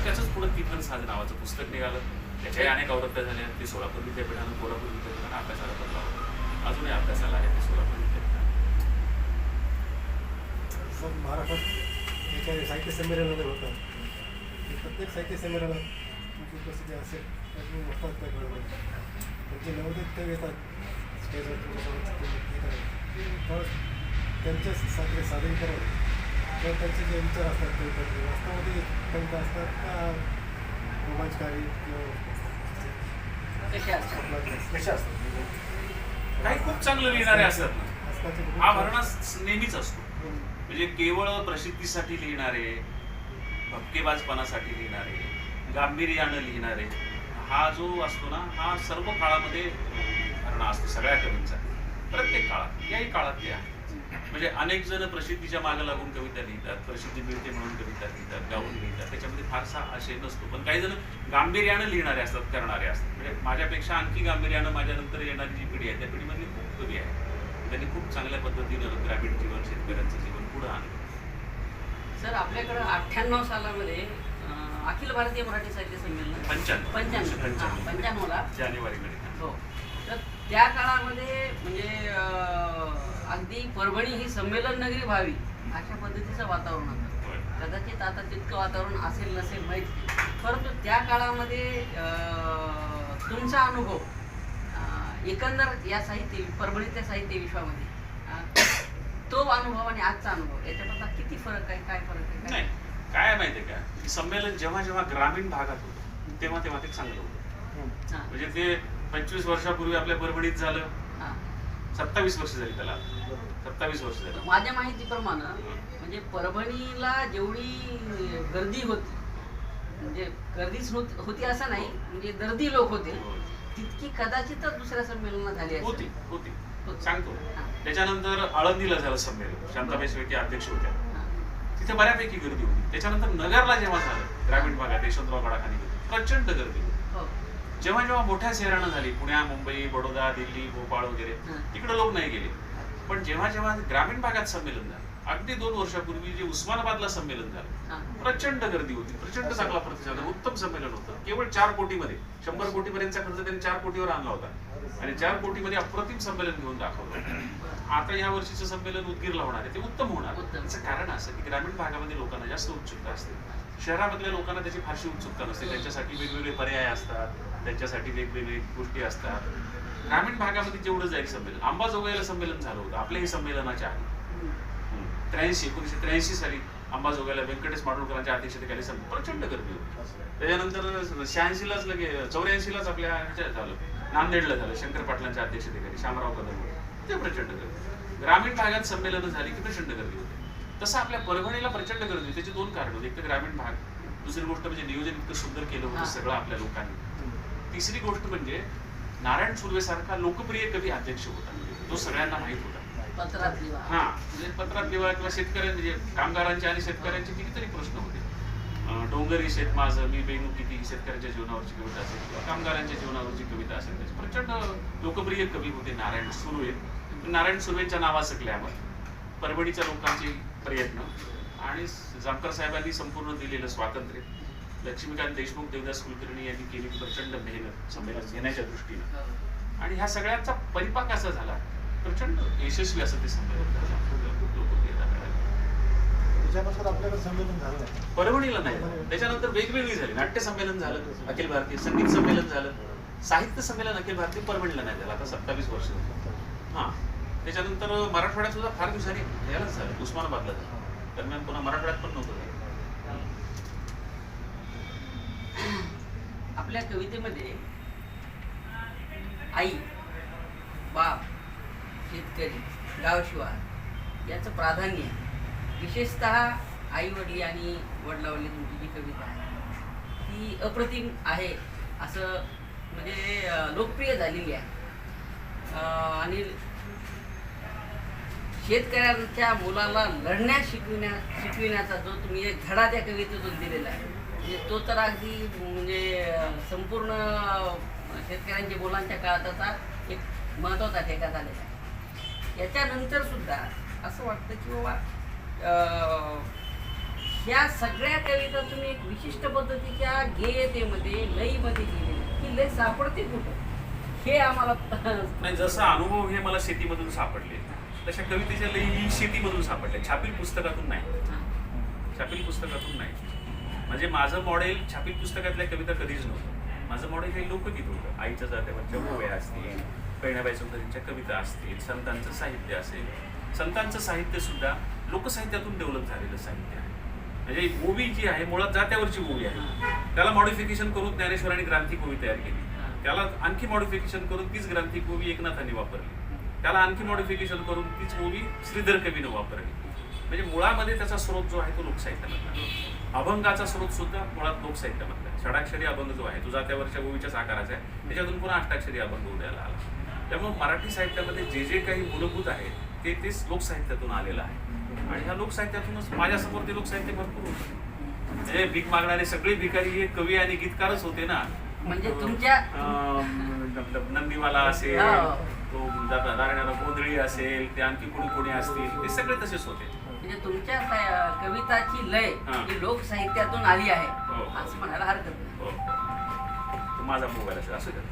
त्याचंच पुढे तिफन साज नावाचं पुस्तक निघालं. त्याच्याही अनेक आवृत्त्या झाल्या. ते सोलापूर विद्यापीठानं कोल्हापूर विद्यापीठानं अभ्यासाला पडला होता. अजूनही अभ्यासाला आहे ते सोलापूर विद्यापीठानं. महाराष्ट्रात साहित्य संमेलनामध्ये होतं. प्रत्येक साहित्य संमेलनात उपस्थिती असेल असतात त्या घडवतात. त्यांचे नवोदित ते येतात स्टेजवर तुमच्यासोबत तर त्यांच्या सादरीकरण किंवा त्यांचे जे विचार असतात ते वास्तवामध्ये कविता असतात का रोमांचकारी किंवा कशा असतात? काही खूप चांगलं लिहिणारे असतात. हा भरणा नेहमीच असतो. म्हणजे केवळ प्रसिद्धीसाठी लिहिणारे, भपकेबाजपणासाठी लिहिणारे, गांभीर्यानं लिहिणारे, हा जो असतो ना हा सर्व काळामध्ये भरणा असतो सगळ्या कवींचा. प्रत्येक काळात, याही काळात ते आहे. म्हणजे अनेक जण प्रसिद्धीच्या मागे लागून कविता लिहितात, प्रसिद्धी मिळते म्हणून कविता लिहितात, गाऊन लिहितात. त्याच्यामध्ये फारसा आशय नसतो. पण काही जण गांभीर्यानं लिहिणारे असतात, करणारे असतात. म्हणजे माझ्यापेक्षा आणखी गांभीर्यानं माझ्यानंतर येणारी जी पिढी आहे त्या पिढीमधली खूप कवी आहे. त्यांनी खूप चांगल्या पद्धतीनं ग्रामीण जीवन, शेतकऱ्यांचं जीवन पुढं आणलं. सर, आपल्याकडं 98 सालामध्ये अखिल भारतीय मराठी साहित्य संमेलन 95ला जानेवारीमध्ये. हो, तर त्या काळामध्ये म्हणजे अगदी परभणी ही संमेलन नगरी व्हावी अशा पद्धतीचं वातावरण होतं. कदाचित आता तितकं वातावरण असेल नसेल माहीत नाही. परंतु त्या काळामध्ये तुमचा अनुभव एकंदर या साहित्य परभणीच्या साहित्य विश्वामध्ये तो अनुभव आणि आजचा अनुभव याच्यामधला किती फरक आहे, काय फरक आहे? नाही, काय आहे माहितीये का, की संमेलन जेव्हा जेव्हा ग्रामीण भागात होतं तेव्हा तेव्हा ते चांगलं होतं. हां, म्हणजे ते 25 वर्षापूर्वी आपल्या परभणीत झालं, हां. 27 वर्ष झाली त्याला, 27 वर्ष झाली. माझ्या माहितीप्रमाणे म्हणजे परभणीला जेवढी गर्दी होती, म्हणजे गर्दीच होती असं नाही, म्हणजे दर्दी लोक होते, तितकी कदाचितच दुसऱ्या संमेलनात झाली असेल. होती होती होती. सांगतो. हां, त्याच्यानंतर आळंदीला झालं संमेलन, शांताबाई शेळके अध्यक्ष होत्या, हां. तिथे बऱ्यापैकी गर्दी होती. त्याच्यानंतर नगरला जेव्हा झालं ग्रामीण भागात यशवंतराव गडाखाली प्रचंड गर्दी होती. हो. जेव्हा जेव्हा मोठ्या शहरानं झाली, पुण्या, मुंबई, बडोदा, दिल्ली, भोपाळ वगैरे, हां. तिकडे लोक नाही गेले. पण जेव्हा जेव्हा ग्रामीण भागात संमेलन झालं, अगदी 2 वर्षापूर्वी जे उस्मानाबादला संमेलन झालं, हां. प्रचंड गर्दी होती, प्रचंड चांगला प्रतिसाद, उत्तम संमेलन होतं. केवळ 4 कोटीमध्ये 100 कोटीपर्यंतचा खर्च त्यांनी 4 कोटीवर आणला होता आणि 4 कोटीमध्ये अप्रतिम संमेलन घेऊन दाखवलं. आता या वर्षीचं संमेलन उदगीरला होणार आहे, ते उत्तम होणार. त्याचं कारण असं की ग्रामीण भागामध्ये लोकांना जास्त उत्सुकता असते, शहरामधल्या लोकांना त्याची फारशी उत्सुकता नसते. त्यांच्यासाठी वेगवेगळे पर्याय असतात, त्यांच्यासाठी वेगवेगळे गोष्टी असतात. ग्रामीण भागामध्ये जेवढं जाईल संमेलन, अंबाजोगाईला संमेलन झालं होतं आपल्या हे संमेलनाच्या आधी 1983 साली अंबाजोगाईला व्यंकटेश माडगूळकरांच्या अध्यक्षतेखाली प्रचंड गर्दी होती. त्याच्यानंतर 86लाच लगे 84लाच आपल्या ह्याच्यात झालं, नांदेडला झालं शंकर पाटलांच्या अध्यक्षतेखाली, शामराव कदम, ते प्रचंड गर्दी. ग्रामीण भागात संमेलनं झाली की प्रचंड गर्दी होते. तसं आपल्या परभणीला प्रचंड गर्दी होती. त्याची 2 कारण होती. एक तर ग्रामीण भाग, दुसरी गोष्ट म्हणजे नियोजन इतकं सुंदर केलं होतं सगळं आपल्या लोकांनी. तिसरी गोष्ट म्हणजे नारायण सुर्वेसारखा लोकप्रिय कवी अध्यक्ष होता, तो सगळ्यांना माहित होता. पत्रात लिहा. हा, म्हणजे पत्रात लिहा किंवा शेतकऱ्यांचे म्हणजे कामगारांचे आणि शेतकऱ्यांचे कितीतरी प्रश्न होते. डोंगरी शेत माझं मी बेनू किती, शेतकऱ्यांच्या जीवनावरची कविता असेल किंवा कामगारांच्या जीवनावरची कविता असेल, त्याचे प्रचंड लोकप्रिय कवी होते नारायण सुर्वे. नारायण सुर्वेच्या नावासकल्यावर परभणीच्या लोकांचे प्रयत्न आणि जामकर साहेबांनी संपूर्ण दिलेलं स्वातंत्र्य, लक्ष्मीकांत देशमुख, देवदास कुलकर्णी यांनी केलेली प्रचंड मेहनत संमेलन घेण्याच्या दृष्टीनं, आणि ह्या सगळ्यांचा परिपाक असा झाला, प्रचंड यशस्वी असं ते संमेलन झालं. त्याच्यानंतर आपल्याकडे संमेलन झालं नाही, परभणीला नाही. त्याच्यानंतर वेगवेगळी झाली, नाट्य संमेलन झालं, अखिल भारतीय संगीत संमेलन झालं, साहित्य संमेलन अखिल भारतीय परभणीला नाही झालं, आता 27 वर्ष झाली. हा, त्याच्यानंतर मराठवाड्यात सुद्धा फार दिवसांनी यालाच झालं, उस्मानाबादला झालं. दरम्यान पुन्हा मराठवाड्यात पण नव्हतं. आपल्या कवितेमध्ये आई, बाप, शेतकरी, गावशिवार याचं प्राधान्य आहे. विशेषतः आई वडली आणि वडिलावडली तुमची जी कविता आहे ती अप्रतिम आहे, असं म्हणजे लोकप्रिय झालेली आहे. आणि शेतकऱ्यांच्या मुलाला लढण्यास शिकविण्याचा जो तुम्ही एक धडा त्या कवितेतून दिलेला आहे, म्हणजे तो तर अगदी म्हणजे संपूर्ण शेतकऱ्यांच्या मुलांच्या काळाचा एक महत्त्वाचा ठेका झालेला आहे. याच्यानंतर सुद्धा असं वाटतं की बाबा ह्या सगळ्या कविता तुम्ही एक विशिष्ट पद्धतीच्या गेयतेमध्ये, लईमध्ये गेलेली, ही लय सापडते कुठं हे आम्हाला नाही. जसा अनुभव हे मला शेतीमधून सापडले, तशा कवितेच्या लई शेतीमधून सापडल्या, छापील पुस्तकातून नाही. छापील पुस्तकातून नाही. म्हणजे माझं मॉडेल छापील पुस्तकातल्या कविता कधीच नव्हतं. माझं मॉडेल हे लोकगीत होतं. आईच्या जात्यावरच्या ओव्या असतील, बहिणाबाई सुंदरींच्या कविता असतील, संतांचं साहित्य असेल. संतांचं साहित्य सुद्धा लोकसाहित्यातून डेव्हलप झालेलं साहित्य आहे. म्हणजे ओवी जी आहे मुळात जात्यावरची ओवी आहे, त्याला मॉडिफिकेशन करून ज्ञानेश्वरांनी ग्रांथिक ओवी तयार केली. त्याला आणखी मॉडिफिकेशन करून तीच ग्रांथिक ओवी एकनाथांनी वापरली. त्याला आणखी मॉडिफिकेशन करून तीच ओवी श्रीधर कवीनं वापरली. म्हणजे मुळामध्ये त्याचा स्रोत जो आहे तो लोकसाहित्यामधला. अभंगाचा स्रोत सुद्धा मुळात लोकसाहित्यामधला आहे. षडाक्षरी अभंग जो आहे तो जात्यावरच्या ओवीच्याच आकाराचा आहे, त्याच्यातून पुन्हा अष्टाक्षरी अभंग उदयाला आला. त्यामुळे मराठी साहित्यामध्ये जे जे काही मूलभूत आहे तेच लोकसाहित्यातून आलेलं आहे. आणि ह्या लोकसाहित्यातूनच माझ्यासमोर ते लोकसाहित्य भरपूर होतं. म्हणजे भीक मागणारे सगळे भिकारी हे कवी आणि गीतकारच होते ना. म्हणजे तुमच्या नंदीवाला असेल, तो दारण्याला गोंधळी असेल, ते आणखी कोणी असतील, ते सगळे तसेच होते. म्हणजे तुमच्या कविताची लय ही लोकसाहित्यातून आली आहे असं म्हणायला हरकत नाही. तो माझा मोबाईल असेल असू द्या.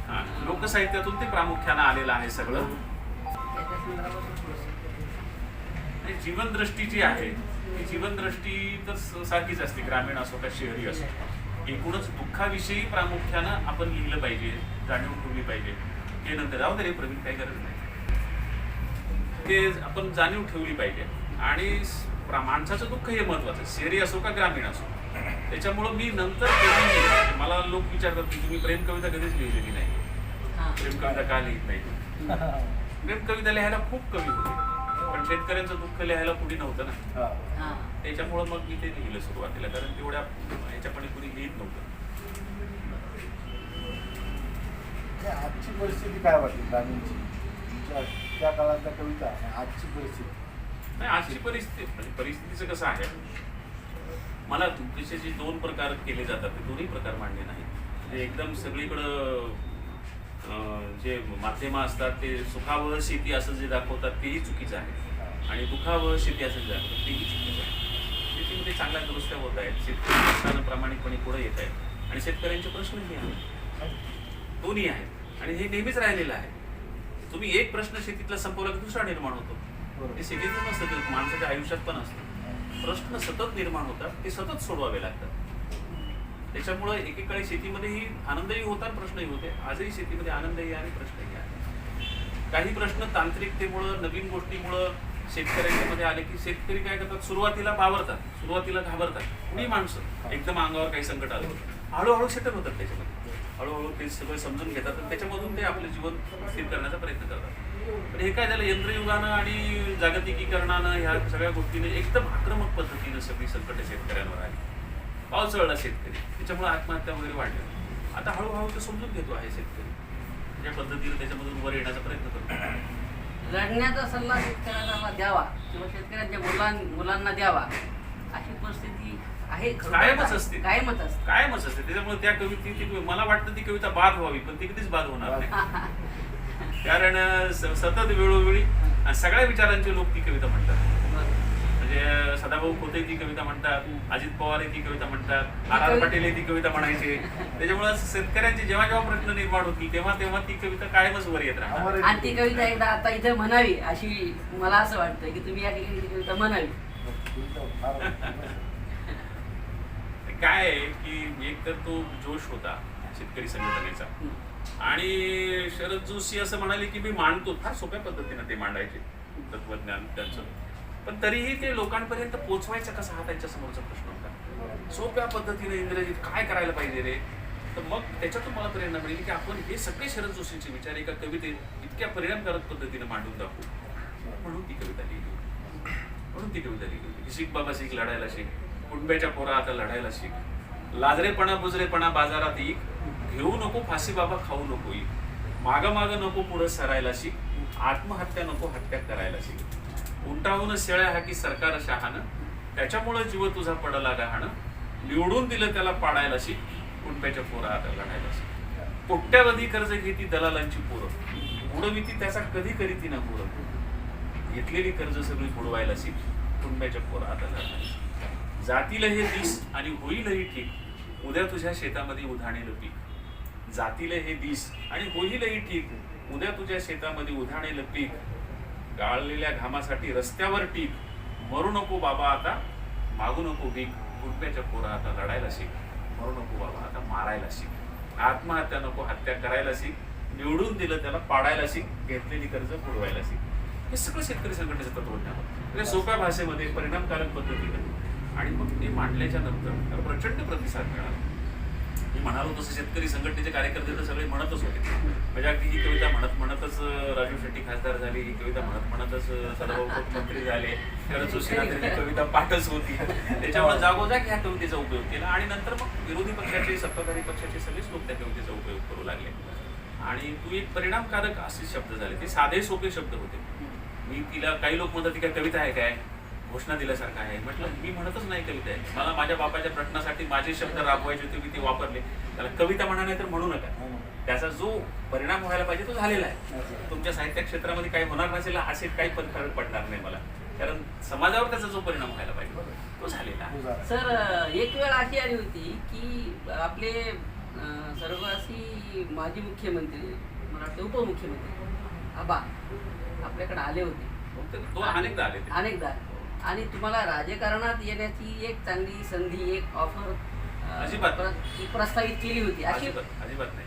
हा, लोकसाहित्यातून ते प्रामुख्यानं आलेलं आहे सगळं. त्याच्या संदर्भात आणि जीवनदृष्टी जी आहे ती जीवनदृष्टी तर सारखीच असते, ग्रामीण असो का शहरी असो. एकूणच दुःखाविषयी प्रामुख्यानं आपण लिहिलं पाहिजे, जाणीव ठेवली पाहिजे. हे नंतर जाऊ दे रे प्रवीण, काही गरज नाही, ते आपण जाणीव ठेवली पाहिजे. आणि माणसाचं दुःख हे महत्वाचं, शहरी असो का ग्रामीण असो. त्याच्यामुळं मी नंतर कधी, मला लोक विचारतात की तुम्ही प्रेम कविता कधीच लिहिलेली नाही, प्रेम कविता का लिहित नाही. प्रेम कविता लिहायला खूप कवी होते, पण शेतकऱ्यांचं दुःख लिहायला कुणी नव्हतं ना. त्याच्यामुळं मग मी ते लिहिलं सुरुवातीला, कारण तेवढ्या ह्याच्यापणे कुणी लिहित नव्हतं. आजची परिस्थिती काय वाटते ग्रामीणची, तुमच्या त्या काळातल्या कविता आणि आजची परिस्थिती? नाही, आजची परिस्थिती म्हणजे परिस्थितीचं कसं आहे, मला तुमचे जे दोन प्रकार केले जातात ते दोन्ही प्रकार मांडले नाही. म्हणजे एकदम सगळीकडं जे माध्यमं असतात ते सुखावह शेती असं जे दाखवतात तेही चुकीचं आहे, आणि दुःखावह शेती असं जे दाखवतात तेही चुकीचं आहे. शेतीमध्ये चांगल्या दुरुस्त्या होत आहेत, शेतकरी उत्साहानं प्रामाणिकपणे पुढे येत आहेत, आणि शेतकऱ्यांचे प्रश्नही आहेत, दोन्ही आहेत, आणि हे नेहमीच राहिलेलं आहे. तुम्ही एक प्रश्न शेतीतला संपवला की दुसरा निर्माण होतो. हे शेतीतून नसतं, ते माणसाच्या आयुष्यात पण असतं. प्रश्न सतत निर्माण होतात, ते सतत सोडवावे लागतात. त्याच्यामुळं एकेकाळी शेतीमध्येही आनंदही होता, प्रश्नही होते. आजही शेतीमध्ये आनंदही आणि प्रश्नही आहे. काही प्रश्न तांत्रिकतेमुळं, नवीन गोष्टीमुळं शेतकऱ्यांच्या मध्ये आले की शेतकरी काय करतात, सुरुवातीला बावरतात, सुरुवातीला घाबरतात. कुणी माणसं एकदम अंगावर काही संकट आलं, हळूहळू सेटल होतात, त्याच्यामध्ये हळूहळू ते सगळं समजून घेतात, आणि त्याच्यामधून ते आपलं जीवन स्थिर करण्याचा प्रयत्न करतात. पण हे काय झालं, यंत्रयुगानं आणि जागतिकीकरणानं ह्या सगळ्या गोष्टीने एकदम आक्रमक पद्धतीनं सगळी संकट शेतकऱ्यांवर आली. पावसाळला शेतकरी, त्याच्यामुळे आत्महत्या वगैरे वाढल्या. आता हळूहळू ते समजून घेतो आहे शेतकरी, ज्या पद्धतीने त्याच्यामधून वर येण्याचा प्रयत्न करतो. लढण्याचा सल्ला शेतकऱ्यांना द्यावा किंवा शेतकऱ्यांच्या मुलांना द्यावा अशी परिस्थिती आहे, कायमच असते, कायमच असते, कायमच असते. त्याच्यामुळे त्या कविता, मला वाटतं ती कविता बाद व्हावी, पण ती कधीच बाद होणार नाही. कारण सतत वेळोवेळी सगळ्या विचारांचे लोक ती कविता म्हणतात. म्हणजे सदाभाऊ खोते ती कविता म्हणतात, अजित पवार ती कविता म्हणतात, आर पटेल ती कविता म्हणायचे. त्याच्यामुळे शेतकऱ्यांचे जेव्हा जेव्हा प्रश्न निर्माण होतील तेव्हा तेव्हा ती कविता कायमच वर येत राहणार. आणि ती कविता एकदा आता इथे म्हणावी अशी मला असं वाटतं की तुम्ही या ठिकाणी ती कविता म्हणावी. काय आहे की एक तर तो जोश होता शेतकरी संघटनेचा, आणि शरद जोशी असं म्हणाले की मी मांडतो, फार सोप्या पद्धतीने ते मांडायचे तत्वज्ञान त्यांचं, पण तरीही ते लोकांपर्यंत पोहोचवायचं कसं हा त्यांच्या समोरचा प्रश्न होता. सोप्या पद्धतीने इंग्रजीत काय करायला पाहिजे रे, तर मग त्याच्यातून मला प्रेरणा मिळाली की आपण हे सगळे शरद जोशींचे विचार एका कवितेत इतक्या परिणामकारक पद्धतीने मांडून दाखवू. म्हणून ती कविता लिहिली होती. शिक बाबा शिक, लढायला शिक, कुटुंबाच्या पोरा आता लढायला शिक, लाजरेपणा बुजरेपणा बाजारात येईक, घेऊ नको फाशी बाबा खाऊ नको येईक, माग माग नको पुढं सरायला शिक, आत्महत्या नको हत्या करायला शिक, उंटावून शेळ्या हाकी सरकार शहाणं, त्याच्यामुळे जीव तुझा पडला गहाणं, निवडून दिलं त्याला पाडायला शिक, कुटुंबाच्या पोरा आता लढायला शिक, कोट्यावधी कर्ज घेती दलालांची पोरं, बुडविती त्याचा कधी करीती ना पुरं, घेतलेली कर्ज सगळी बुडवायला शिक, कुटुंबाच्या पोरा आता लढायला शिक, जातील हे दिस आणि होईलही ठीक, उद्या तुझ्या शेतामध्ये उधाणेल पीक, जातील हे दिस आणि होईलही ठीक, उद्या तुझ्या शेतामध्ये उधाणेल पीक, गाळलेल्या घामासाठी रस्त्यावर टीक, मरू नको बाबा आता मागू नको भीक, कुटुंबाच्या पोरा आता लढायला शिक, मरू नको बाबा आता मारायला शिक, आत्महत्या नको हत्या करायला शिक, निवडून दिलं त्याला पाडायला शिक, घेतलेली कर्ज बुडवायला शिक. हे सगळं शेतकरी संघटनेचं तत्वज्ञान होतं, सोप्या भाषेमध्ये परिणामकारक पद्धतीने. आणि मग ते मांडल्याच्या नंतर त्याला प्रचंड प्रतिसाद मिळाला. मी म्हणालो तसं शेतकरी संघटनेचे कार्यकर्ते तर सगळे म्हणतच होते. म्हणजे अगदी ही कविता म्हणतच राजू शेट्टी खासदार झाले, ही कविता म्हणतच सदाभाऊ खोत मंत्री झाले, शरद जोशींना तरी ही कविता पाठच होती. त्याच्यामुळे जागोजाग ह्या कवितेचा उपयोग केला, आणि नंतर मग विरोधी पक्षाचे, सत्ताधारी पक्षाचे सगळेच लोक त्या कवितेचा उपयोग करू लागले. आणि तू एक परिणामकारक असे शब्द झाले, ते साधे सोपे शब्द होते. मी तिला, काही लोक म्हणतात ती काय कविता आहे काय, घोषणा दिल्यासारखं आहे. म्हटलं मी म्हणतच नाही कविता आहे, मला माझ्या बापाच्या प्रश्नासाठी माझे शब्द राबवायचे होते, मी ते वापरले. त्याला कविता म्हणा नाही तर म्हणू नका. त्याचा जो परिणाम व्हायला पाहिजे तो झालेला आहे. तुमच्या साहित्य क्षेत्रामध्ये काही होणार नसेल असे काही पण फरक पडणार नाही मला, कारण समाजावर त्याचा जो परिणाम व्हायला पाहिजे तो झालेला आहे. सर, एक वेळ अशी आली होती की आपले सर्वस्वी माजी मुख्यमंत्री, मला वाटतं उपमुख्यमंत्री आबा आपल्याकडे आले होते ते दोन अनेकदा आले ते. अनेकदा. आणि तुम्हाला राजकारणात येण्याची एक चांगली संधी, एक ऑफर अजिबात. प्रस्तावित केली होती अशी अजिबात नाही.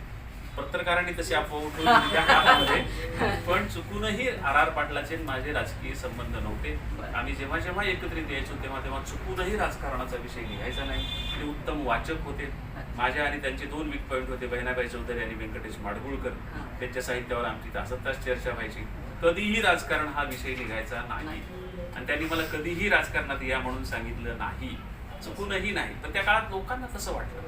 पत्रकारांनी तशी अफवा उठवली त्या काळामध्ये, पण चुकूनही आर पाटलाचे माझे राजकीय संबंध नव्हते. बरं. आम्ही जेव्हा जेव्हा एकत्रित यायचो तेव्हा चुकूनही राजकारणाचा विषय निघायचा नाही. ते उत्तम वाचक होते. माझ्या आणि त्यांचे 2 वीक पॉईंट होते, बहिणाबाई चौधरी आणि व्यंकटेश माडगुळकर. त्यांच्या साहित्यावर आमची तास चर्चा व्हायची. कधीही राजकारण हा विषय निघायचा नाही आणि त्यांनी मला कधीही राजकारणात या म्हणून सांगितलं नाही, चुकूनही नाही. तर त्या काळात लोकांना कसं वाटलं,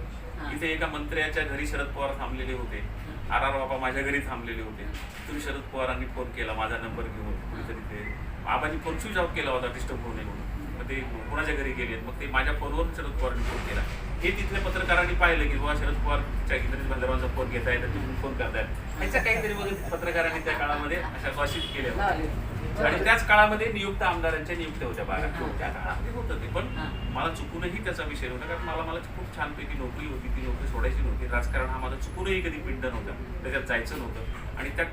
इथे एका मंत्र्याच्या घरी शरद पवार थांबलेले होते, आर बाबा माझ्या घरी थांबलेले होते. तुम्ही शरद पवारांनी फोन केला माझा नंबर घेऊन, कुणीतरी ते बाबांनी फोन स्विच ऑफ केला होता डिस्टर्ब होऊ नये म्हणून. मग ते कोणाच्या घरी गेलेत, मग ते माझ्या फोनवरून शरद पवारांनी फोन केला. हे तिथल्या पत्रकारांनी पाहिलं की बाबा शरद पवारच्या इंद्रजित बांधवांचा फोन घेतायत, तुम्ही फोन करतायत. ह्याच्या काहीतरी बघत पत्रकारांनी त्या काळामध्ये अशा घोषित केल्या होत्या. आणि त्याच काळामध्ये नियुक्त आमदारांच्या नियुक्त्या होत्या 12. त्या काळामध्ये होतं ते, पण मला चुकूनही त्याचा विषय नव्हता. कारण मला खूप छानपैकी नोकरी होती, ती नोकरी सोडायची नव्हती. राजकारण हा माझा चुकूनही कधी पिंड नव्हता, त्याच्यात जायचं नव्हतं. आणि त्या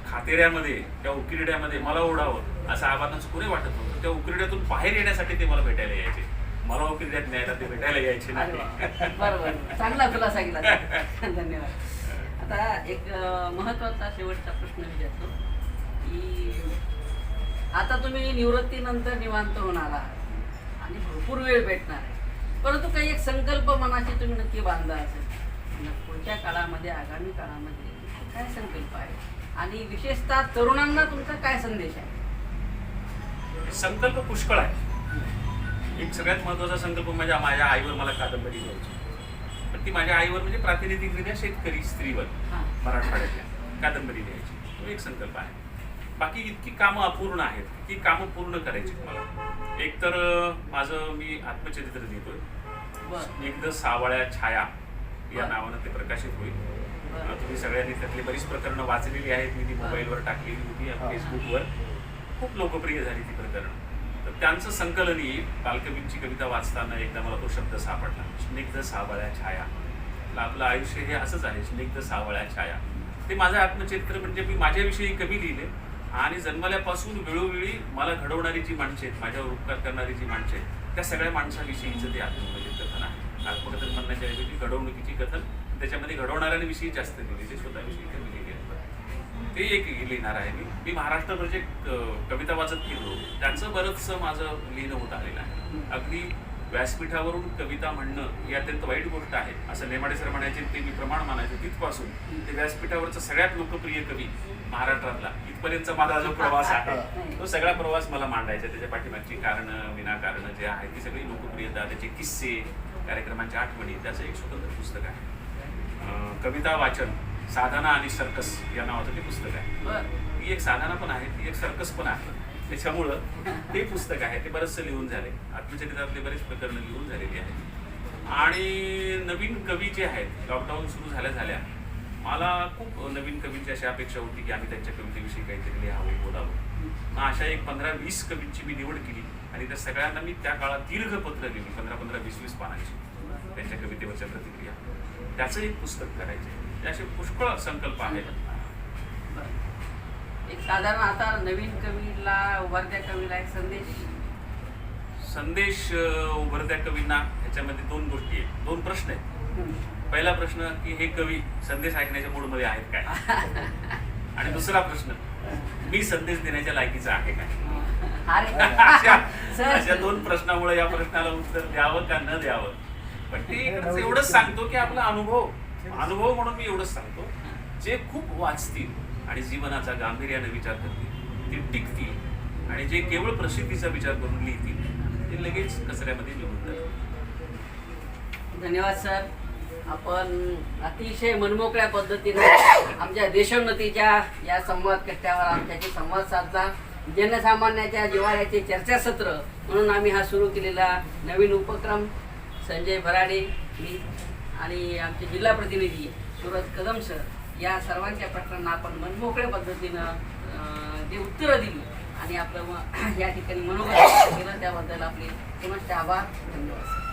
खातेऱ्यामध्ये, त्या उकिरड्यामध्ये मला ओढावं असं आबांना चुकूनही वाटत नव्हतं. त्या उकिरड्यातून बाहेर येण्यासाठी ते मला भेटायला यायचे. मला उकिरड्यात न्यायला ते भेटायला यायचे नाही. बरोबर, चांगला खुलासा केला. धन्यवाद. आता एक महत्वाचा शेवटचा प्रश्न विचारतो की आता तुम्ही निवृत्तीनंतर निवांत होणार आहात आणि भरपूर वेळ भेटणार आहे, परंतु काही एक संकल्प मनाशी तुम्ही नक्की बांधला असेल. पुढच्या काळामध्ये, आगामी काळामध्ये काय संकल्प आहे आणि विशेषतः तरुणांना तुमचा काय संदेश आहे? संकल्प पुष्कळ आहे. एक सगळ्यात महत्वाचा संकल्प म्हणजे माझ्या आईवर मला कादंबरी लिहायची. पण ती माझ्या आईवर म्हणजे प्रातिनिधिकरित्या शेतकरी स्त्रीवर मराठवाड्यातल्या कादंबरी लिहायची. तो एक संकल्प आहे. बाकी इतकी कामं अपूर्ण आहेत, ती कामं पूर्ण करायची मला. एक तर माझं मी आत्मचरित्र लिहितोय, स्निग्ध सावळ्या छाया या नावानं ते प्रकाशित होईल. तुम्ही सगळ्यांनी त्यातली बरीच प्रकरणं वाचलेली आहेत. मी ती मोबाईलवर टाकलेली होती, फेसबुकवर खूप लोकप्रिय झाली ती प्रकरणं. तर त्यांचं संकलन येईल. बालकवींची कविता वाचताना एकदा मला तो शब्द सापडला, स्निग्ध सावळ्या छाया. आपलं आयुष्य हे असंच आहे, स्निग्ध सावळ्या छाया. ते माझं आत्मचरित्र म्हणजे मी माझ्याविषयी कवी लिहिले आणि जन्मल्यापासून वेळोवेळी मला घडवणारी जी माणसं आहेत, माझ्यावर उपकार करणारी जी माणसं आहेत, त्या सगळ्या माणसाविषयीचं ते आत्मकथित कथन आहे. आत्मकथन म्हणण्याच्या ऐवजी घडवणुकीची कथन, त्याच्यामध्ये घडवणाऱ्यांविषयी जास्त लिहिली, ते स्वतःविषयी कमी लिहिले. ते एक लिहिणार आहे मी. महाराष्ट्रभर जे कविता वाचत फिरलो त्यांचं बरंचसं माझं लिहिणं होत आलेलं आहे. अगदी व्यासपीठावरून कविता म्हणणं ही अत्यंत वाईट गोष्ट आहे असं नेमाडे सर म्हणायचे, ते मी प्रमाण मानायचो. तिथपासून ते व्यासपीठावरचा सगळ्यात लोकप्रिय कवी महाराष्ट्रातला इथपर्यंतचा माझा जो प्रवास आहे, तो सगळा प्रवास मला मांडायचा. त्याच्या पाठीमागची कारणं विनाकारणं जे आहे ती सगळी लोकप्रियता, त्याचे किस्से, कार्यक्रमांच्या आठवणी, त्याचं एक स्वतंत्र पुस्तक आहे. कविता वाचन, साधना आणि सर्कस या नावाचं ते पुस्तक आहे. ती एक साधना पण आहे, ती एक सर्कस पण आहे. त्याच्यामुळं ते पुस्तक आहे, ते बरंचसं लिहून झाले. आत्मचरित्रातले बरेच प्रकरणं लिहून झालेली आहेत. आणि नवीन कवी जे आहेत, लॉकडाऊन सुरू झाल्या मला खूप नवीन कवींची अशी अपेक्षा होती की आम्ही त्यांच्या कवितेविषयी काहीतरी लिहावं, बोलावं. मग अशा एक 15-20 कवींची मी निवड केली आणि त्या सगळ्यांना मी त्या काळात दीर्घ पत्र लिहिली, 15-20 पानांची, त्यांच्या कवितेवरच्या प्रतिक्रिया. त्याचं एक पुस्तक करायचे. असे पुष्कळ संकल्प आहेत. एक साधारण आता नवीन कवीला, उभरत्या कवीला एक संदेश उभरत्या कवींना ह्याच्यामध्ये 2 गोष्टी आहेत, 2 प्रश्न आहेत. पहिला प्रश्न की हे कवी संदेश ऐकण्याच्या मूडमध्ये आहेत काय, आणि दुसरा प्रश्न, मी संदेश देण्याच्या लायकीचा आहे काय. अशा 2 प्रश्नामुळे या प्रश्नाला उत्तर द्यावं का न द्यावं. पण ते एवढंच सांगतो की आपला अनुभव म्हणून मी एवढंच सांगतो, जे खूप वाचतील आणि जीवनाचा गांभीर्याने विचार करतील ते टिकतील, आणि जे केवळ प्रसिद्धीचा विचार करून लिहितील ते लगेच कचऱ्यामध्ये निघून जातील. धन्यवाद सर. आपण अतिशय मनमोकळ्या पद्धतीने आमच्या देशोन्नतीच्या या संवाद कट्ट्यावर आमच्याशी संवाद साधला. जनसामान्याच्या जिव्हाळ्याचे चर्चासत्र म्हणून आम्ही हा सुरू केलेला नवीन उपक्रम, संजय भराडे, मी आणि आमचे जिल्हा प्रतिनिधी सूरज कदम सर, या सर्वांच्या प्रश्नांना आपण मनमोकळ्या पद्धतीनं जे उत्तरं दिली आणि आपलं या ठिकाणी मनोगत केलं, त्याबद्दल आपले पुनश्च आभार. धन्यवाद.